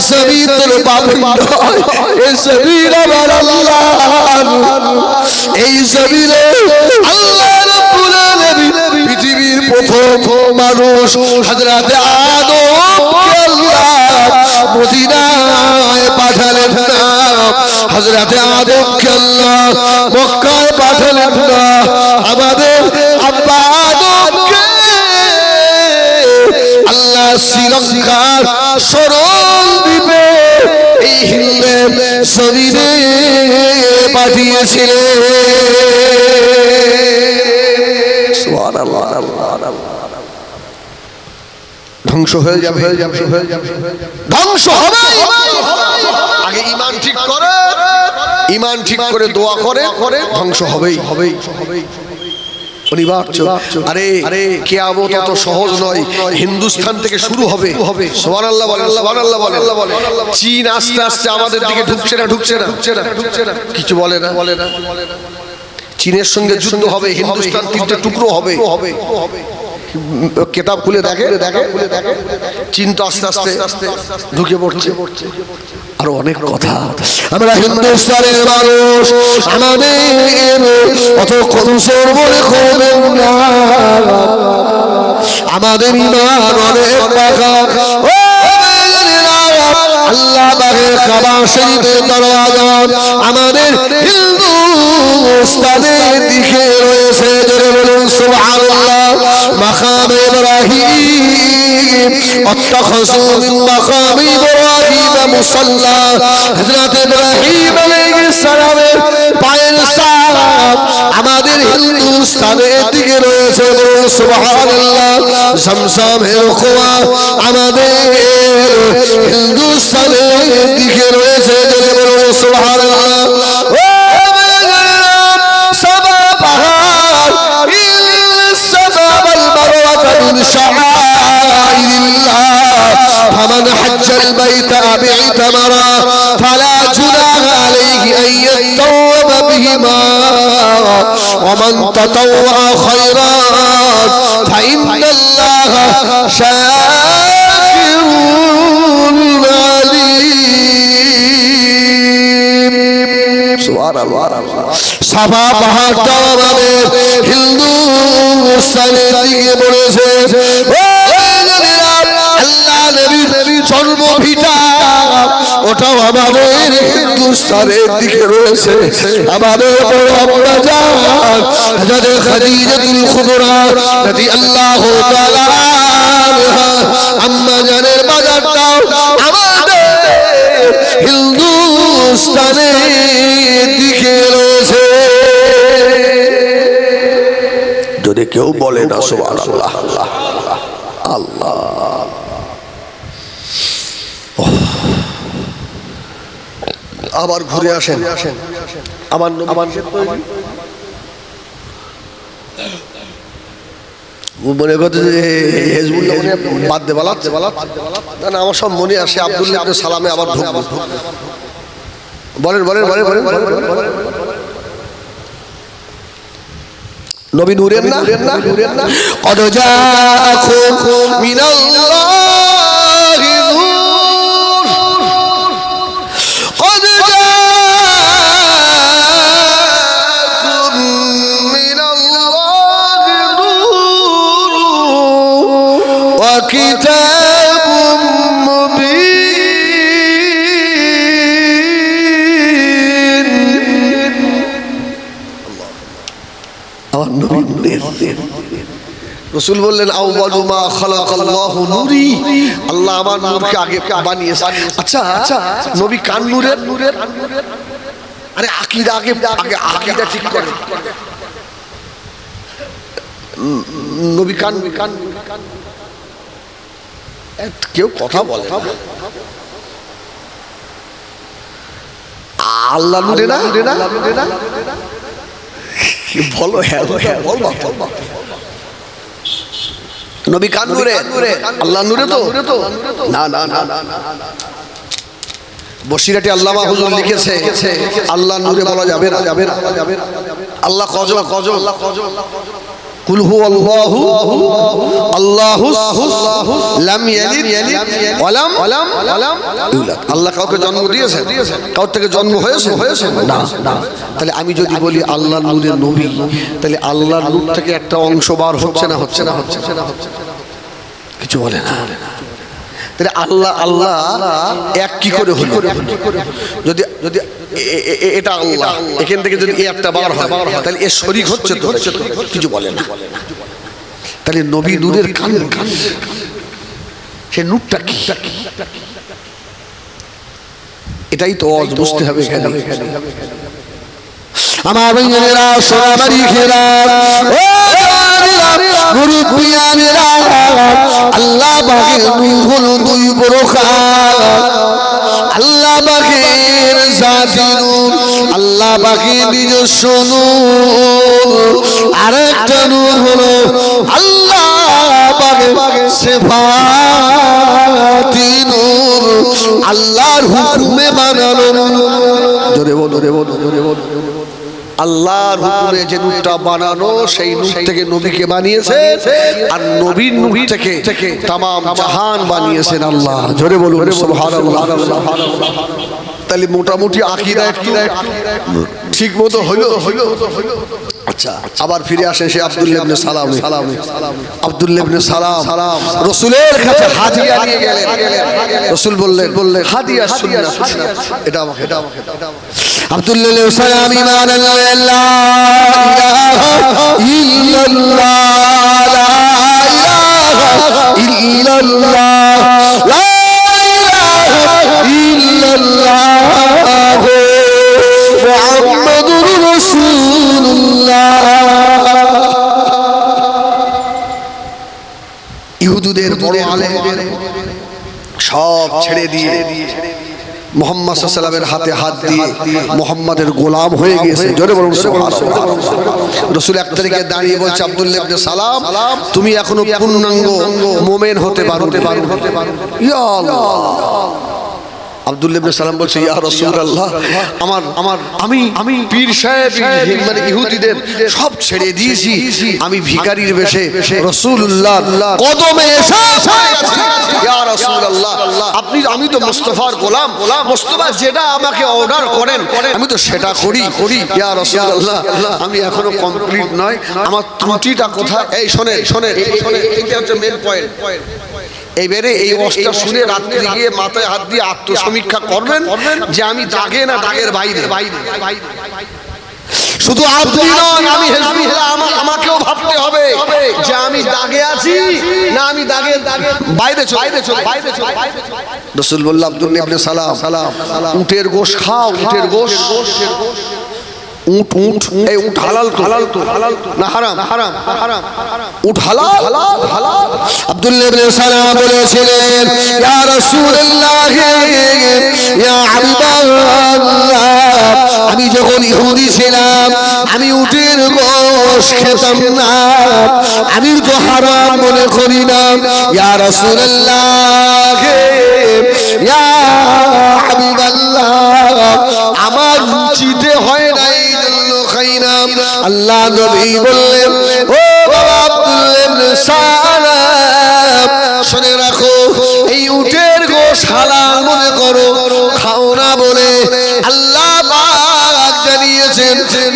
সবই তোর বাপের নয়, এই জমিন আমার আল্লাহর। এই জমিনে আল্লাহ রাব্বুল আলামিন পৃথিবীর প্রথম মানুষ হযরত আদমকে আল্লাহ মদিনায় পাঠালেন না, হযরত আদমকে আল্লাহ মক্কায় পাঠালেন না, আমাদের আব্বা আদমকে আল্লাহ শ্রীলঙ্কার সরল দ্বীপে এই হিন্দের জমিনে পাঠিয়েছিলেন। সুবহানাল্লাহ। ধ্বংস হয়ে যাবে, ধ্বংস হবে। আগে ঈমান ঠিক করে, ঈমান ঠিক করে দোয়া করে, ধ্বংস হবেই হবেই হবেই অনিবার্য। আরে কিয়ামত অত সহজ নয়, হিন্দুস্তান থেকে শুরু হবে। সুবহানাল্লাহ বলেন, সুবহানাল্লাহ বলেন। চীন আস্তে আস্তে আমাদের দিকে ঢুকছে না, ঢুকছে না, কিছু বলে না। চীনের সঙ্গে যুদ্ধ হবে, হিন্দুস্তান তিনটে টুকরো হবে। কিতাব খুলে দেখে, চীন তো আস্তে আস্তে ঢুকে পড়ছে। আরো অনেক কথা। আমরা হিন্দুস্তানের মানুষ, আমাদের অত কমজোর মনে করবেন না, আমাদের ঈমান অনেক পাকা। আল্লাহ পাকের কাবা শরীফের দরওয়াজা আমাদের হিন্দুস্তানের দিকে রয়েছে। জোরে বলুন সুবহানাল্লাহ। মাকাম ইব্রাহিম আত্তাখাযু মিন মাকাম ইব্রাহিম মুসাল্লা, হযরত ইব্রাহিম আলাইহিস সালামের পায়ের ছাপ আমাদের হিন্দুস্তানের দিকে রয়েছে। বলুন সুবহানাল্লাহ। zamzam-এর কুয়া আমাদের হিন্দুস্তানের দিকে রয়েছে। বলুন সুবহানাল্লাহ। সাবা পাহাড় সাবা ওয়াল মারওয়া মিন শাআইরিল্লাহ, ফামান হাজ্জাল বাইতা আও ইতামারা ফালা জুনাহা আলাইহি আন ইয়াতাওয়াবা বিহিমা ওয়া মান তাতাওয়া খায়রান ফাইন্নাল্লাহা শাকিরুন আলীম। সুবহানাল্লাহ। সাফা পাহাড়টা আমাদের হিন্দুস্তানের দিকে পড়েছে। আল্লাহ নবীর জন্মভিটা ওটাও আমাদের হিন্দুস্তানের দিকে রয়েছে। আমাদের বড় আম্মা জান হযরত খাদিজাতুল কুবরা রাদিয়াল্লাহু তাআলা আনহা, আম্মা জানের বাজারটাও আমাদের হিন্দুস্তানের দিকে রয়েছে। যদি কেউ বলে না সুবহানাল্লাহ, আল্লাহ আবার ঘুরে আসেন। আমার মনে করতে যে হিজবুল্লাহ বাদ দে বালাচ্ছে না, আমার সব মনে আসে আব্দুল্লাহ ইবনে সালামে আবার ঢুকবো। বলেন নবী নূরের না কদ জাআকুম মিনাল্লাহি নূর, কদ জাআকুম মিনাল্লাহি নূর ওয়া কিতাবুম মুবিন। আমার নবী নূরের। রাসূল বললেন আউয়ালু মা খালাকাল্লাহু নূরি, আল্লাহ আমার নূরকে আগে বানিয়েছে। আচ্ছা নবী কান নূরের? আরে আকীদা আগে আকীদা ঠিক করে। নবী কান কেউ কথা বলে না। আল্লাহ নূরে না বলো, হ্যাঁ বল নবী কান নূরে, আল্লাহ নূরে তো না। বসিরাটি আল্লামা হুজুর লিখেছে আল্লাহ নূরে বলা যাবে না। আল্লাহ কজ কুল হুয়াল্লাহু আল্লাহু লাম ইয়ালিদ ওয়া লাম ইউলাদ। আল্লাহ কাউকে জন্ম দিয়েছেন? কাউর থেকে জন্ম হয়েছে? না। তাহলে আমি যদি বলি আল্লাহর নূরের নবী, তাহলে আল্লাহর নূর থেকে একটা অংশ বার হচ্ছে না? কিছু বলে না। তাহলে আল্লাহ এক কি করে হলো? যদি এটা আল্লাহ, এখান থেকে যদি একটা বার হয় তাহলে এর শরীক হচ্ছে তো? কিছু বলে না। তাহলে নবী নূরের কান, সে নূরটা কি? এটাই তো বুঝতে হবে। আমার ভাইয়েরা, সোনামারি খেলা, ও মুরব্বিয়ানেরা, আল্লাহ পাকের নূর হলো দুই প্রকার। আল্লাহ পাকের জাতি নূর, আল্লাহ পাকের নিজস্ব নূর, আরেকটা নূর হলো আল্লাহ পাকের সিফাতি নূর, আল্লাহর হুকুমে বানানো নূর। জোরে বলো। আল্লাহর হুকুমে যে নূরটা বানানো, সেই নূর থেকে নবীকে বানিয়েছে, আর নবীর নূর থেকে তামাম জাহান বানিয়েছেন আল্লাহ। জোরে বলুন সুবহানাল্লাহ। তাহলে মোটামুটি আকীদা একটু ঠিক মতো হলো। আচ্ছা, আবার ফিরে আসে সে আব্দুল্লাহ ইবনে সালাম। আব্দুল্লাহ ইবনে সালাম রাসূলের কাছে হাদিয়া নিয়ে গেলেন। রাসূল বললেন হাদিয়া সুন্নাত, এটা আমাকে আব্দুল্লাহ ইবনে সালাম ঈমান আল্লাহ লা ইলাহা ইল্লাল্লাহ, লা ইলাহা ইল্লাল্লাহ, লা ইলাহা ইল্লাল্লাহ মুহাম্মাদুর রাসূলুল্লাহ। ইহুদীদের বড় আলেম সব ছেড়ে দিয়ে মুহাম্মদ সাল্লাল্লাহু আলাইহি ওয়াসাল্লামের হাতে হাত দিয়ে মুহাম্মাদের গোলাম হয়ে গেছে। জোরে বলুন সুবহানাল্লাহ। রাসূল এক তারিখে দাঁড়িয়ে বলছে, আব্দুল্লাহ ইবনে সালাম, তুমি এখনো পূর্ণাঙ্গ মুমিন হতে পারো। ইয়া আল্লাহ। আব্দুল্লাহ ইবনে সালাম বলছে, ইয়া রাসূলুল্লাহ, আমি পীর সাহেব মানে ইহুদিদের সব ছেড়ে দিয়েছি, আমি ভিখারির বেশে রাসূলুল্লাহর কদমে এসে পড়েছি। ইয়া রাসূলুল্লাহ, আমি তো মুস্তাফার গোলাম, মুস্তাফা যেটা আমাকে অর্ডার করেন আমি তো সেটা করি। ইয়া রাসূলুল্লাহ, আমি এখনো কমপ্লিট নয়, আমার ত্রুটিটা কোথায়? এই শোনেন, এইটা হচ্ছে মেন পয়েন্ট। এইবারে এই ওয়াজটা শুনে রাত্রে গিয়ে মাথায় হাত দিয়ে আত্মসমীক্ষা করবেন যে আমি দাগে না দাগের বাইরে। শুধু আপনি নন, আমি হেজবি আমাকেও ভাবতে হবে যে আমি দাগে আছি না আমি দাগের বাইরে চলে। রাসূল বললেন, আব্দুল্লাহ ইবনে সালাম, উটের গোশত খাও, উটের গোশত। উট এই উট হালাল তো না হারাম? উট হালাল। আব্দুল্লাহ ইবনে সালাম বলেছিলেন, ইয়া রাসূলুল্লাহ, ইয়া হাবিবাল্লাহ, আমি যখন ইহুদি ছিলাম আমি উটের গোশত খেতাম না, আমি তো হারাম মনে করি না। ইয়া রাসূলুল্লাহ, ইয়া হাবিবাল্লাহ, আমার রুচিতে হয় নাই, আল্লাহ নবী বললেন, ও বাবা আব্দুল্লাহ ইবনে সালাম, শুনে রাখো, এই উটের গোশত হালাল মনে করো, খাও না বলে আল্লাহ পাক জানিয়েছেন,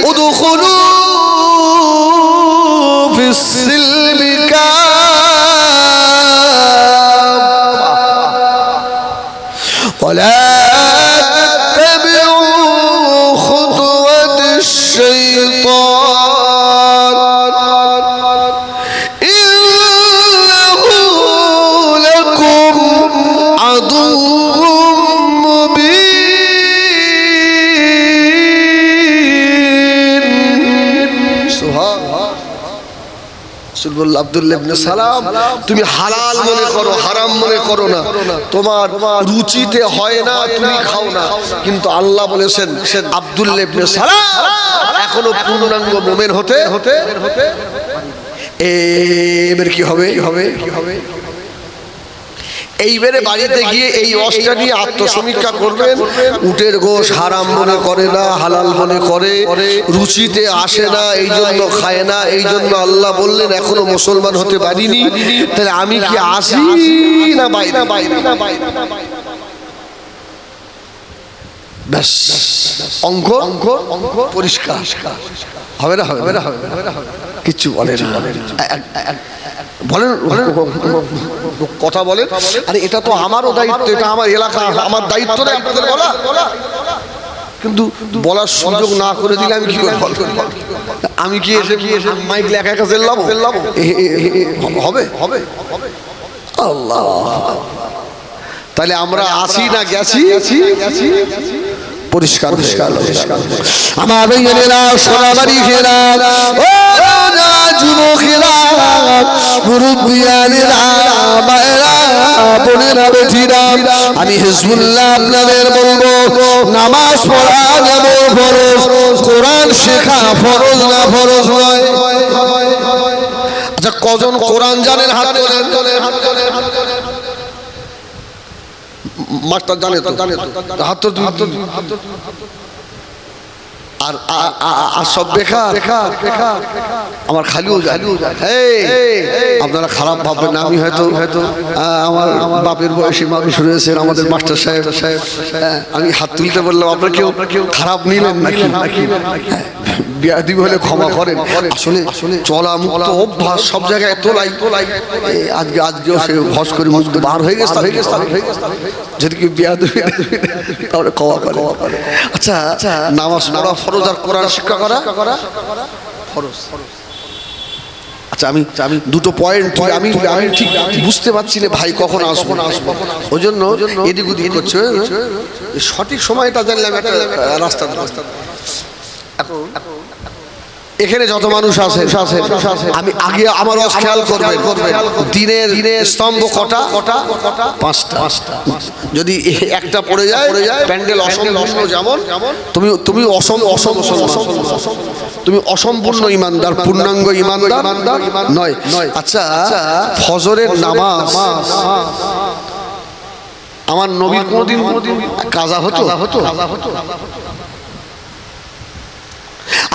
উদখুলু ফিস সিলমি কাফা ওয়ালা আব্দুল্লাহ ইবনে সালাম, তুমি হালাল মনে করো, হারাম মনে করো না, তোমার রুচিতে হয় না, তুমি খাও না, কিন্তু আল্লাহ বলেছেন আব্দুল্লাহ ইবনে সালাম এখনো পূর্ণাঙ্গ মুমিন হতে। এবার কি হবে? এইবারে বাড়িতে গিয়ে এই রসটা নিয়ে আত্মসমীক্ষা করবেন। উটের গোশ হারাম মনে করে না, হালাল মনে করে, রুচিতে আসে না, এই জন্য খায় না। এই জন্য আল্লাহ বললেন এখনো মুসলমান হতে পারিনি, তাহলে আমি কি আসি না বাইরে? ব্যাস, অঙ্ক পরিষ্কার। হবে না? হবে না? কিচ্ছু বলে না, বলেন কথা বলেন। আরে এটা তো আমারও দায়িত্ব, এটা আমার এলাকা, আমার দায়িত্ব না আপনাদের বলা। কিন্তু বলার সুযোগ না করে দিলে আমি কি করে বলবো? আমি কি এসে মাইক লেখা একা চেল্লাবো? হবে? আল্লাহ, তাহলে আমরা আসি না গেছি? পরিষ্কার আমার ভাইয়েরা, সোনাবাড়ি ঘেরা, ও যুবকেরা, মুরব্বিয়ানেরা, মায়েরা, বোনেরা, বেটিরা, আমি হিজবুল্লাহ আপনাদের বলবো, নামাজ পড়া যেমন ফরজ, কোরআন শেখা ফরজ না ফরজ নয়? আচ্ছা, কজন কোরআন জানেন? হাত তোলেন। মাস্টার জানে তো? হাত তো আর সব বেকার। আমার খালিও যায়। আপনারা খারাপ ভাববেন না, আমি হয়তো আমার বাপের বয়সী মানুষ রয়েছেন, আমাদের মাস্টার সাহেব, আমি হাত তুলতে বললাম, আপনারা কেউ খারাপ নিলেন নাকি? বিয়াদি হলে ক্ষমা করেন। আসলে চলা মুক্ত অভ্যাস, সব জায়গায় তোলাই। আজকেও সে ভস করে মুখ বার হয়ে গেছে। যদি কি বিয়াদি তাহলে ক্ষমা করে। আচ্ছা, নামাজ পড়া ফরজ আর কোরআন শিক্ষা করা ফরজ। আচ্ছা, আমি দুটো পয়েন্ট আমি ঠিক বুঝতে পারছি না ভাই কখন আসবো। ওই জন্য এদিক ওদিক করছে। সঠিক সময়টা জানলাম একটা রাস্তা। এখানে যত মানুষ আছে, আমি আগে আমার খেয়াল করবেন, দিনের স্তম্ভ কটা? 5টা। যদি একটা পড়ে যায়, প্যান্ডেল অসম্পূর্ণ। যেমন তুমি তুমি অসম্পূর্ণ ইমানদার, পূর্ণাঙ্গ ইমানদার নয়। আচ্ছা, ফজরের নামাজ আমার নবীর কোনদিন কাজা হতো?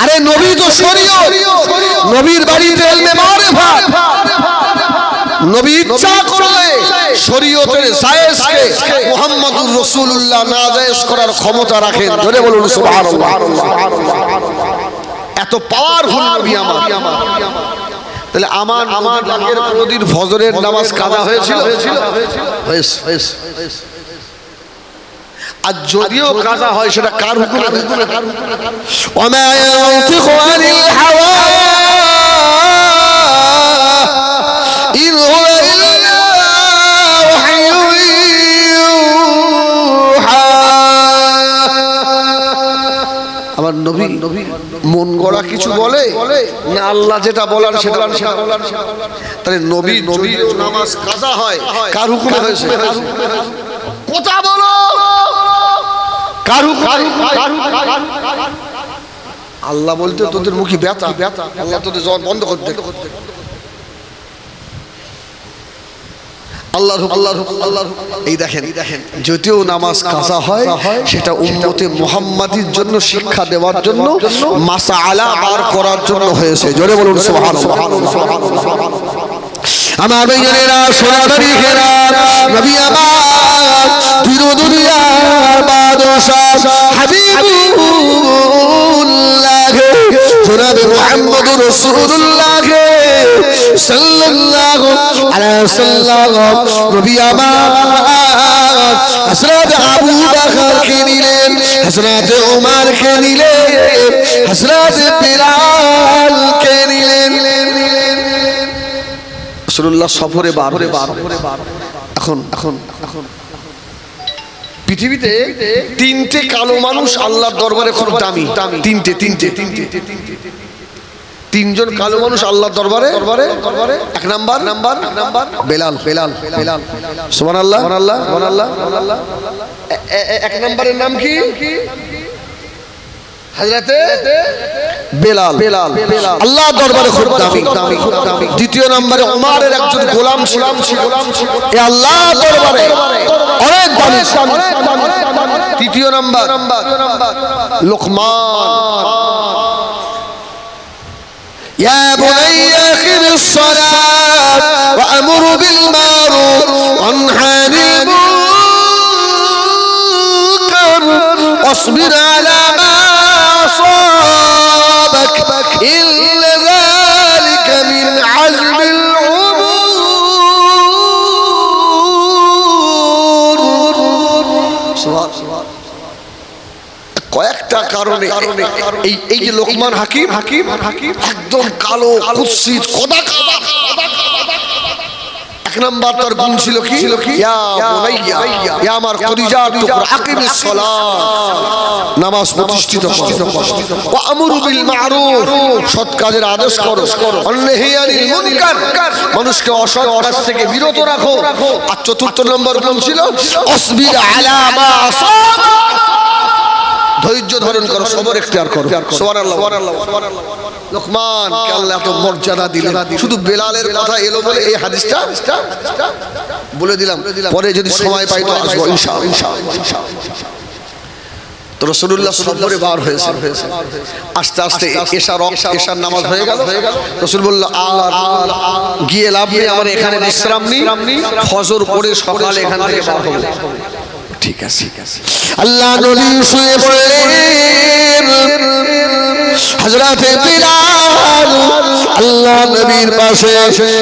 আরে নবী তো শরীয়ত, নবীর বাড়িতে এলমে মারিফাত, নবী ইচ্ছা করলে শরীয়তের জায়েজকে মুহাম্মদুর রাসূলুল্লাহ নাজায়েজ করার ক্ষমতা রাখেন। জোরে বলুন সুবহানাল্লাহ। এত পাওয়ারফুল নবী আমার। তাহলে আমার আগের কোনদিন ফজরের নামাজ কাজা হয়েছিল? আর যদিও কাজা হয়, সেটা কার হুকুমে? ওমা ইয়ানতিকু আনিল হাওয়া ইন হুয়া ইল্লা ওয়াহয়ুন ইউহা। আমার নবী মন গড়া কিছু বলে না, আল্লাহ যেটা বলার সেটা। তাহলে নবী নামাজ কাজা হয়, কার হুকুমে হয়েছে? কথা বলো, আল্লাহ বলতে তোদের মুখে ব্যথা, আল্লাহ তোদের জবান বন্ধ করতে। আল্লাহ এই দেখেন, যদিও নামাজ কাজা হয়, সেটা উম্মতে মুহাম্মাদির জন্য শিক্ষা দেওয়ার জন্য, মাসআলা বার করার জন্য হয়েছে। জোরে বলুন সুবহানাল্লাহ। আমার ভাইয়েরা, সোনাবাড়ি ঘেরা, নবী আমার পুরো দুনিয়ার বাদশাহ হাবিবুল্লাহ জনাবে মুহাম্মদুর রাসূলুল্লাহ সাল্লাল্লাহু আলাইহি ওয়াসাল্লাম, নবী আমার হযরত আবু বকর কে নিলেন, হযরত ওমর কে নিলেন, হযরত বিলাল কে নিলেন। রাসূলুল্লাহ সফরে বার। এখন পৃথিবীতে 3টে কালো মানুষ আল্লাহর দরবারে খুব দামি। 3জন কালো মানুষ আল্লাহর দরবারে। 1 নাম্বার বেলাল। সুবহানাল্লাহ। 1 নম্বরের নাম কি? হযরতে বেলাল আল্লাহ দরবারে খুব দামি। দ্বিতীয় নম্বরে ওমরের একজন গোলাম ছিল, এ আল্লাহ দরবারে অনেক দামি। তৃতীয় নম্বর লোকমান, ইয়া বুনাইয়া আকিমিস সালাত ওয়া আমুর বিল মারুফ ওয়ানহা আনিল মুনকার ওয়াসবির আলা মা আসাবাক ইন্না যালিকা মিন আজমিল উমুর। কয়েকটা কারণে এই যে লোকমান হাকিম একদম কালো কুৎসিত খোদাকার। এক নাম্বার তার গুণ ছিল কি, ইয়া বুনাইয়া, ইয়া আমার কলিজার টুকরা, আকিমিস সালাত, নামাজ প্রতিষ্ঠিত করো, ওয়া আমুরু বিল মারুফ, সৎ কাজের আদেশ করো, ওয়ানহি আনিল মুনকার, মানুষকে অসৎ কাজ থেকে বিরত রাখো। আর চতুর্থ নম্বর গুণ ছিল আসবির আলা মা আসাব, ধৈর্য ধারণ করো, সবর ইখতিয়ার করো। সুবহানাল্লাহ। লোকমানকে আল্লাহ এত মর্যাদা দিলেন। শুধু বেলালের কথা এলো বলে এই হাদিসটা বলে দিলাম, পরে যদি সময় পাই তো আসবো ইনশাআল্লাহ। তো রাসূলুল্লাহ সফরে বার হয়েছে, আস্তে আস্তে এশার নামাজ হয়ে গেল। রাসূল বলল আর গিয়ে লাভ নেই, আমার এখানে বিশ্রাম নিই, ফজর পড়ে সকালে এখান থেকে বার হবো। ঠিক আছে। আল্লাহ নবী শুয়ে পড়লেন, হযরতে বিলাল আল্লাহ নবীর পাশে,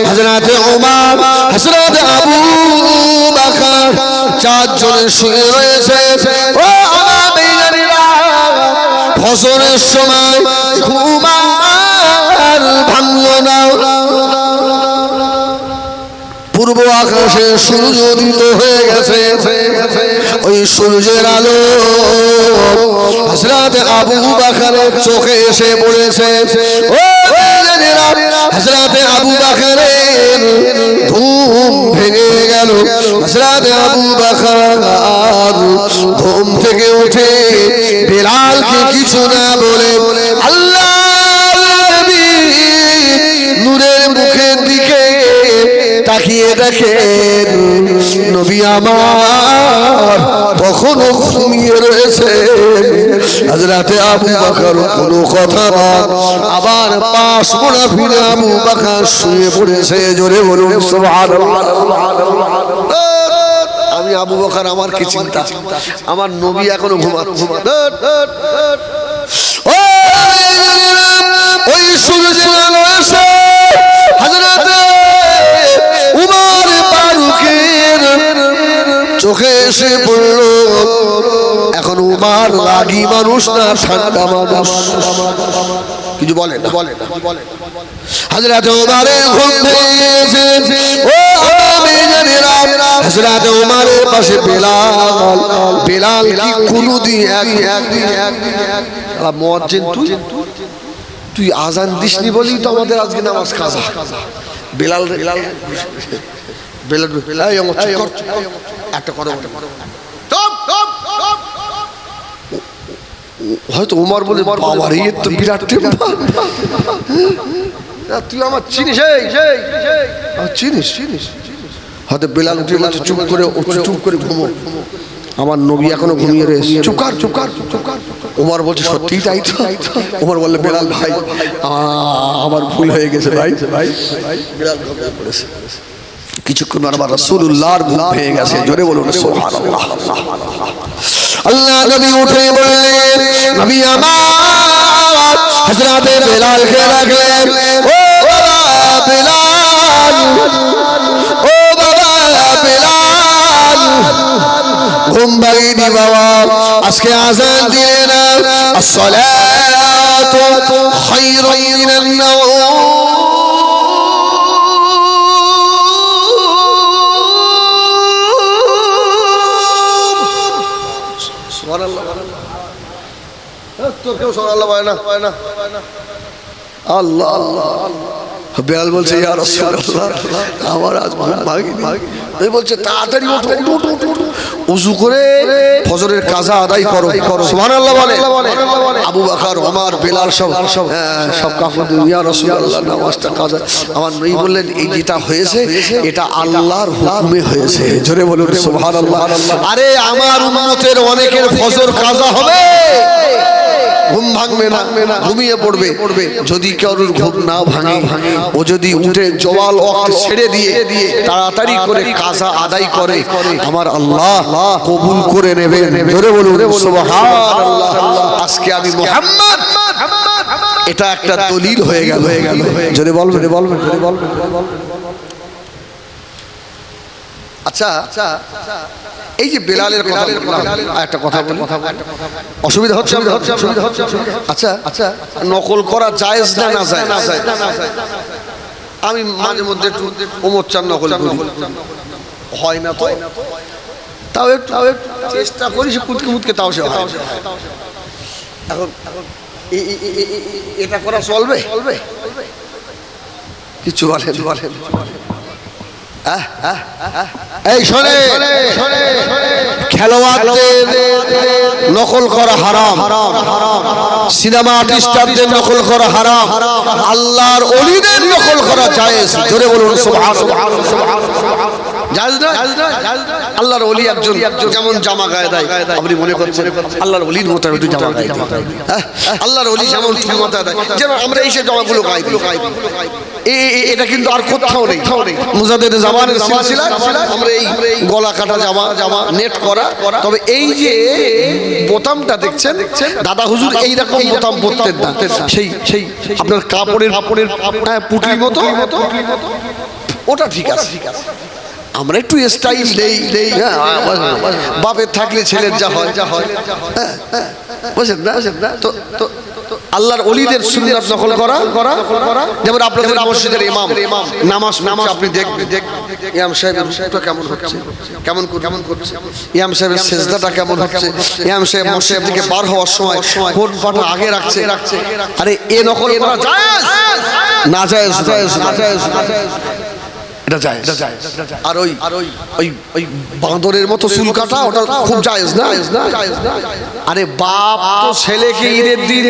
হযরতে ওমর, হযরতে আবু বকর, চারজন শুয়ে রয়েছে। ও আমার ভাইরা, ফজরের সময় ঘুম আর ভাঙলো না। পূর্ব আকাশে সূর্য উদিত হয়ে গেছে, ওই সূর্যের আলো হযরত আবু বকরের চোখে এসে পড়েছে। ও হযরত আবু বকরের ঘুম ভেঙে গেল। হযরত আবু বকর ঘুম থেকে উঠে বেলালকে কিছু না বলে আল্লাহর নবী নূরের মুখের দিকে তাকিয়ে দেখেন, নবী আমার তখনও ঘুমিয়ে রয়েছে। হযরতে আবু বকর কোনো কথা না, আবার পাশ মোড়া ফিরে আবু বকর শুয়ে পড়েছে। জোরে বলুন সুবহানাল্লাহ। আমি আবু বকর, আমার কি চিন্তা, আমার নবী এখনো ঘুমাচ্ছে। ওই সূর্যের আলো এসে হযরতে উমর ফারুকের চোখে এসে পড়ল। এখন উমর রাগী মানুষ না, ঠান্ডা মানুষ, কিছু বলে না। হযরত উমরের ঘুম ভেঙেছে। ও আমিনেরা, হযরত উমরের পাশে বেলাল কি কুলুদি এক মুয়াজ্জিন, তুই আজান দিসনি বলি তো আমাদের আজকে নামাজ কাজা। বেলাল একটা কথা হয়তো উমর বলে, বাবার এই তো বিরাট টেম্পার, তুই আমার চিনিস, চিনিস। হয়তো বেলাল উঠে বলছে চুপ করে ঘুমো, আমার নবী এখনো ঘুমিয়ে রয়েছে, চুপ কর। উমর বলছে সত্যিই তাই তো। উমর বললে বেলাল ভাই আমার ভুল হয়ে গেছে ভাই। বেলাল ঘুমিয়ে পড়েছে। কিছুক্ষণ আবার রাসূলুল্লাহর ঘুম ভেঙে গেছে। জোরে বলুন সুবহানাল্লাহ। আল্লাহ নবী উঠে বললেন, নবী আমার হযরতে বেলালকে ডাকলেন। ও বাবা বেলাল, ও বাবা বেলাল, ঘুম ভাঙিনি বাবা, আজকে আযান দিয়ে না। আসসালাতু খায়রুম মিনান নাওম। তোর কেউ সুবহানাল্লাহ বলে না? আল্লাহ বেলাল বলছে ইয়া রাসূলুল্লাহ আমার আজ ঘুম ভাঙেনি। এই বলছে তাড়াতাড়ি ওঠো ওযু করে ফজরের কাজা আদায় করো। সুবহানাল্লাহ বলে। আবু বকর ওমর বেলাল সব কাফন ইয়া রাসূলুল্লাহ নামাজটা কাজা। আমার নবী বললেন এই যেটা হয়েছে এটা আল্লাহর হুকুমে হয়েছে। জোরে বলুন সুবহানাল্লাহ। আরে আমার উম্মতের অনেকের ফজর কাজা হবে, ঘুম ভাঙবে না, ঘুমিয়ে পড়বে। যদি কারোর ঘুম না ভাঙে, ও যদি উঠে জওয়াল ওয়াক্ত ছেড়ে দিয়ে তাড়াতাড়ি করে কাজা আদায় করে, আমার আল্লাহ কবুল করে নেবেন। জোরে বলুন সুবহানাল্লাহ। আজকে আমি মুহাম্মদ, এটা একটা দলিল হয়ে গেল। জোরে বলবেন। আচ্ছা এই যে বেলালের কথা, একটা কথা বলি, অসুবিধা হচ্ছে? আচ্ছা নকল করা জায়েজ না না যায়? আমি মাঝে মধ্যে একটু ওমর চান নকল করি, হয় না তো, তাও একটু চেষ্টা করি সে কুদকে তাও সে হয়। এখন এটা করা চলবে? কিছু বলেন। এই শোনে, খেলোয়াড়দের নকল করা হারাম, সিনেমা আর্টিস্টদের নকল করা হারাম, আল্লাহর ওলিদের নকল করা জায়েজ। জোরে বলুন সুবহানাল্লাহ। জায়েজ না? আল্লাহর ওলি একজন যেমন জামা গায়ে দেয়, আপনি মনে করছেন আল্লাহর ওলির মতো একটু জামা গায়ে দেয়? আল্লাহর ওলি যেমন চুল মাথা দেয়, যেমন আমরা এই সব জামাগুলো গায়ে দিই, এটা কিন্তু আর কোথাও নেই। মুজাদ্দেদ জামানের সিলসিলা আমরা এই গলা কাটা জামা নেট করা। তবে এই যে বোতামটা দেখছেন, দাদা হুজুর এই রকম বোতাম পরতেন না, সেই আপনার কাপড়ের পুঁটির মতো, ওটা ঠিক আছে। আমরা একটু স্টাইল দেই, বাপের থাকলে ছেলের যা হয়, বুঝেন না? তো আল্লাহর ওলিদের সুন্নাত নকল করা, যেমন আপনাদের মসজিদের ইমাম নামাজ আপনি দেখবেন, ইমাম সাহেবের রুকুটা কেমন হচ্ছে, কেমন করছে, ইমাম সাহেবের সিজদাটা কেমন হচ্ছে, ইমাম সাহেব মসজিদ থেকে বার হওয়ার সময় কোন পাটা আগে রাখছে। আরে এ নকল করা জায়েজ না? জায়েজ। এটা যায়। আর ওই বাঁদরের মতো চুল কাটা, ওটা খুব জায়েজ না? আরে বাপ তো ছেলেকে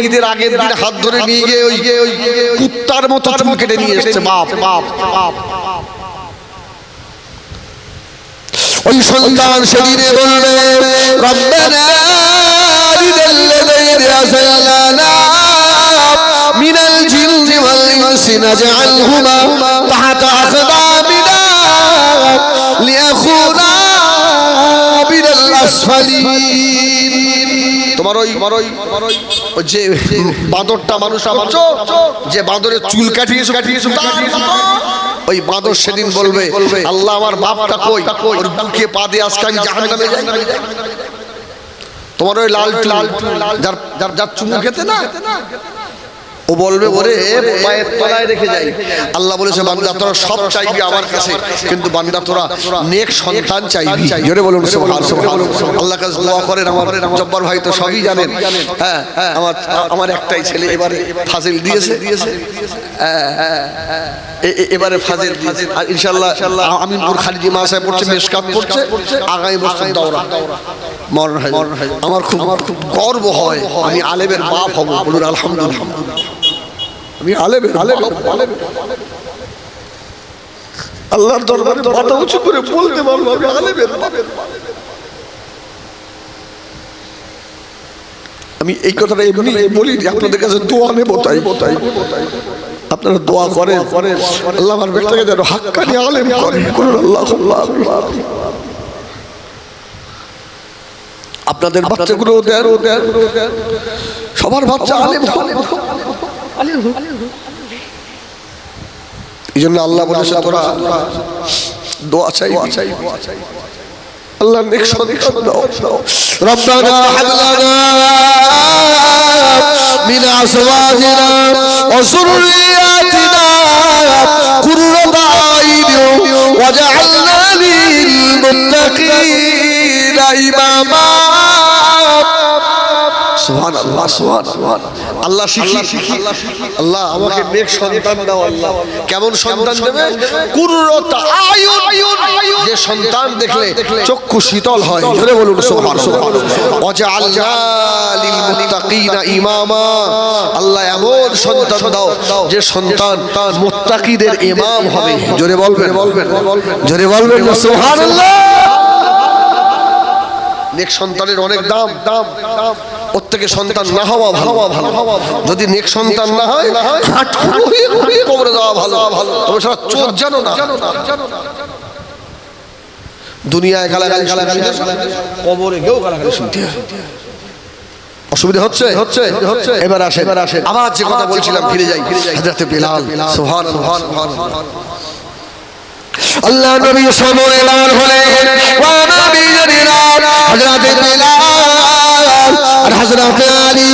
ঈদের আগের দিন হাত ধরে নিয়ে গিয়ে ওই কুত্তার মতো চুল কেটে নিয়ে এসেছে। বাপ ওই সন্তান সেদিনে বলবে রব্বানা লিল্লাযীনা আযাল্লানা মিনাল জিন্নি ওয়াল ইনসি নাজআলহুমা তাহতা আকদামিনা লিয়াকুনা বিনাল আসফালিন। তোমার ওই যে বাঁদরটা মানুষ আছো, যে বাঁদরের চুল কাটিয়েছো, ওই বাঁদর সেদিন বলবে আল্লাহ আমার বাপটা কই, ওর বুকে পা দিয়ে আজকে আমি জাহান্নামে যাই। তোমার ওই লাল যার চুমু খেতে না, ও বলবে ওরে পায়ের তলায় রেখে যাই। আল্লাহ বলেছে বান্দা তোরা সব চাইবি আমার কাছে, কিন্তু বান্দা তোরা নেক সন্তান চাইবি। জোরে বলুন সুবহানাল্লাহ। আল্লাহ কাছে দোয়া করেন। আমার জব্বার ভাই তো সবই জানেন। হ্যাঁ, আমার একটাই ছেলে এবারে ফাজিল দিয়েছে। এবারে ফাজিল আর ইনশাআল্লাহ আমিনপুর খালিজি মাসায় পড়ছে, মেশকাত পড়ছে, আগামী বছর দাওরা মরণ হয়। আমার খুব গর্ব হয় আমি আলেমের বাপ হব। বলুন আলহামদুলিল্লাহ। আমি আলেমের আল্লাহর দরবারে মাথা উঁচু করে বলতে পারবো আমি আলেমের বাপ। আমি এই কথাটা এমনি বলি, আপনাদের কাছে দোয়া নেব, তাই আপনারা দোয়া করেন আল্লাহ আমার বেটাকে যেন হাক্কানি আলেম করে। আল্লাহ আপনাদের বাচ্চাগুলো দেন, সবার বাচ্চা আলেম। এই জন্য আল্লাহ বলেছে তোরা দোয়া চাই। আল্লাহ নেক সন্তান দাও। রব্বানা হাব লানা মিন আজওয়াজিনা ওয়া যুররিয়াতিনা কুররাতা আইয়ুন ওয়াজআলনা লিল মুত্তাকিনা ইমামা। সুবহানাল্লাহ। সুবহানাল্লাহ সুবহানাল্লাহ। আল্লাহ শিখি, আল্লাহ আমাকে নেক সন্তান দাও আল্লাহ। কেমন সন্তান দেবে? কুররাত আয়ুন, যে সন্তান দেখলে চক্ষু শীতল হয়। জোরে বলুন সুবহানাল্লাহ। ওয়াজআলনা লিল মুত্তাকিনা ইমামা, আল্লাহ এমন সন্তান দাও যে সন্তান মুত্তাকিদের ইমাম হবে। জোরে বলবেন, জোরে বলবেন সুবহানাল্লাহ। নেক সন্তানের অনেক দাম, প্রত্যেকে সন্তান না হওয়া ভালো। যদি নেক সন্তান না হয় কবরে যাওয়া ভালো। তবে সারা চোখ জানো না, দুনিয়ায় গালাগালি কবরে গেও গালাগালি শুনতে হয়। অসুবিধা হচ্ছে। এবার আসে আবার যে কথা বলছিলাম ফিরে যাই। হযরত বিলাল সুবহানাল্লাহ। আল্লাহ নবী সামনে বার হলেন, ওয়া নবী জানিনা হযরত বিলাল আর হযরত আলী